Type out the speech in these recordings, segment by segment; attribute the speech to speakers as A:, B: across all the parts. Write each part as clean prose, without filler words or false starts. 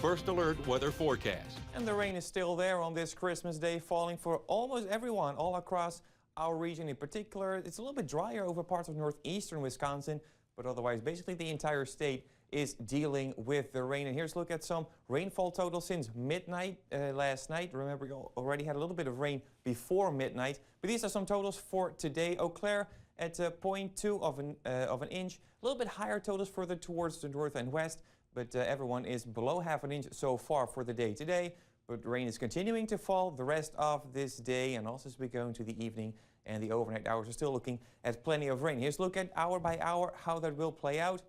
A: First alert weather forecast.
B: And the rain is still there on this Christmas Day, falling for almost everyone all across our region in particular. It's a little bit drier over parts of northeastern Wisconsin, but otherwise basically the entire state is dealing with the rain. And here's a look at some rainfall totals since midnight last night. Remember, we already had a little bit of rain before midnight, but these are some totals for today. Eau Claire at 0.2 of an inch, a little bit higher totals further towards the north and west, but everyone is below half an inch so far for the day today. But rain is continuing to fall the rest of this day, and also as we go into the evening and the overnight hours, are still looking at plenty of rain. Here's a look at hour by hour how that will play out.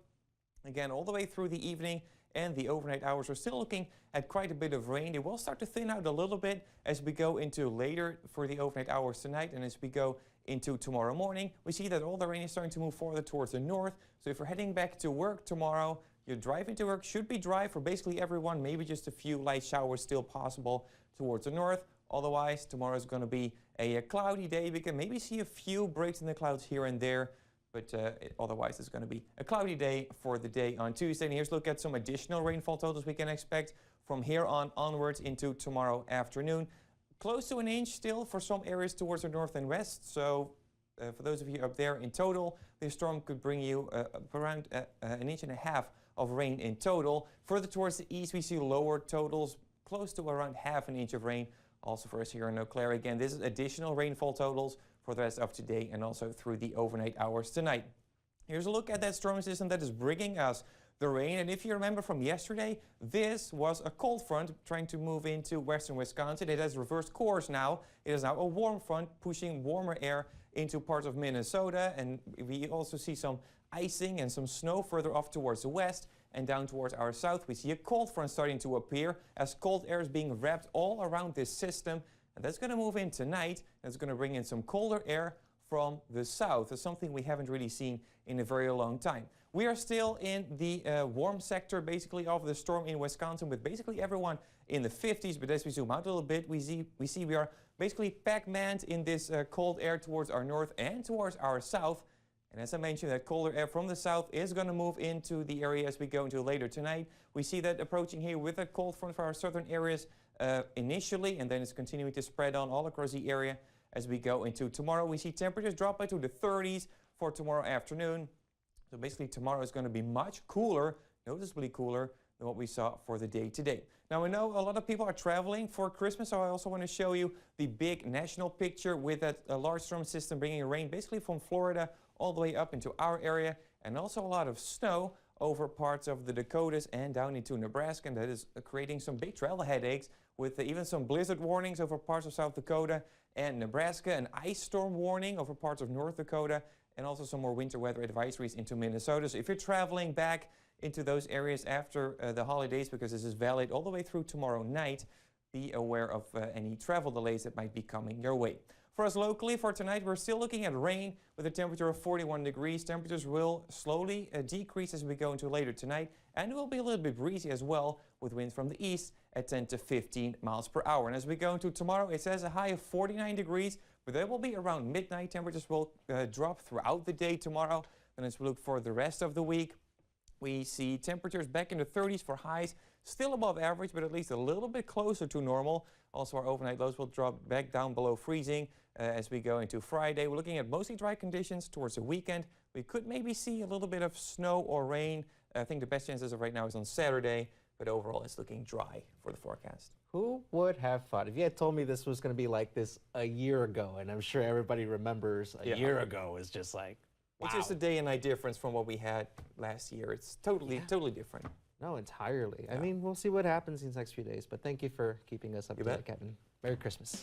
B: Again, all the way through the evening and the overnight hours, we're still looking at quite a bit of rain. It will start to thin out a little bit as we go into later for the overnight hours tonight, and as we go into tomorrow morning, we see that all the rain is starting to move further towards the north. So if you're heading back to work tomorrow, your drive into work should be dry for basically everyone, maybe just a few light showers still possible towards the north. Otherwise, tomorrow is going to be a cloudy day. We can maybe see a few breaks in the clouds here and there, but otherwise it's going to be a cloudy day for the day on Tuesday. And here's a look at some additional rainfall totals we can expect from here on onwards into tomorrow afternoon. Close to an inch still for some areas towards the north and west. So for those of you up there, in total, this storm could bring you around an inch and a half of rain in total. Further towards the east, we see lower totals, close to around half an inch of rain. Also for us here in Eau Claire, again, this is additional rainfall totals for the rest of today and also through the overnight hours tonight. Here's a look at that storm system that is bringing us the rain. And if you remember from yesterday, this was a cold front trying to move into western Wisconsin. It has reversed course now. It is now a warm front pushing warmer air into parts of Minnesota. And we also see some icing and some snow further off towards the west and down towards our south. We see a cold front starting to appear as cold air is being wrapped all around this system. And that's going to move in tonight. It's going to bring in some colder air from the south. It's something we haven't really seen in a very long time. We are still in the warm sector basically of the storm in Wisconsin, with basically everyone in the 50s. But as we zoom out a little bit, we see we are basically Pac-Maned in this cold air towards our north and towards our south. And as I mentioned, that colder air from the south is going to move into the area as we go into later tonight. We see that approaching here with a cold front for our southern areas initially, and then it's continuing to spread on all across the area as we go into tomorrow. We see temperatures drop into the 30s for tomorrow afternoon. So basically tomorrow is going to be much cooler, noticeably cooler than what we saw for the day today. Now, I know a lot of people are traveling for Christmas, so I also want to show you the big national picture with that large storm system bringing rain basically from Florida all the way up into our area, and also a lot of snow over parts of the Dakotas and down into Nebraska, and that is creating some big travel headaches with even some blizzard warnings over parts of South Dakota and Nebraska, an ice storm warning over parts of North Dakota, and also some more winter weather advisories into Minnesota. So if you're traveling back into those areas after the holidays, because this is valid all the way through tomorrow night, be aware of any travel delays that might be coming your way. For us locally, for tonight, we're still looking at rain with a temperature of 41 degrees. Temperatures will slowly decrease as we go into later tonight, and it will be a little bit breezy as well, with winds from the east at 10 to 15 miles per hour. And as we go into tomorrow, it says a high of 49 degrees, but that will be around midnight. Temperatures will drop throughout the day tomorrow. And as we look for the rest of the week, we see temperatures back in the 30s for highs, still above average, but at least a little bit closer to normal. Also, our overnight lows will drop back down below freezing as we go into Friday. We're looking at mostly dry conditions towards the weekend. We could maybe see a little bit of snow or rain. I think the best chances of right now is on Saturday, but overall it's looking dry for the forecast.
C: Who would have thought? If you had told me this was going to be like this a year ago, and I'm sure everybody remembers a year ago is just like, wow.
B: It's just a day and night difference from what we had last year. It's totally different.
C: No, entirely. I mean, we'll see what happens in these next few days, but thank you for keeping us up to date, Kevin. Merry Christmas.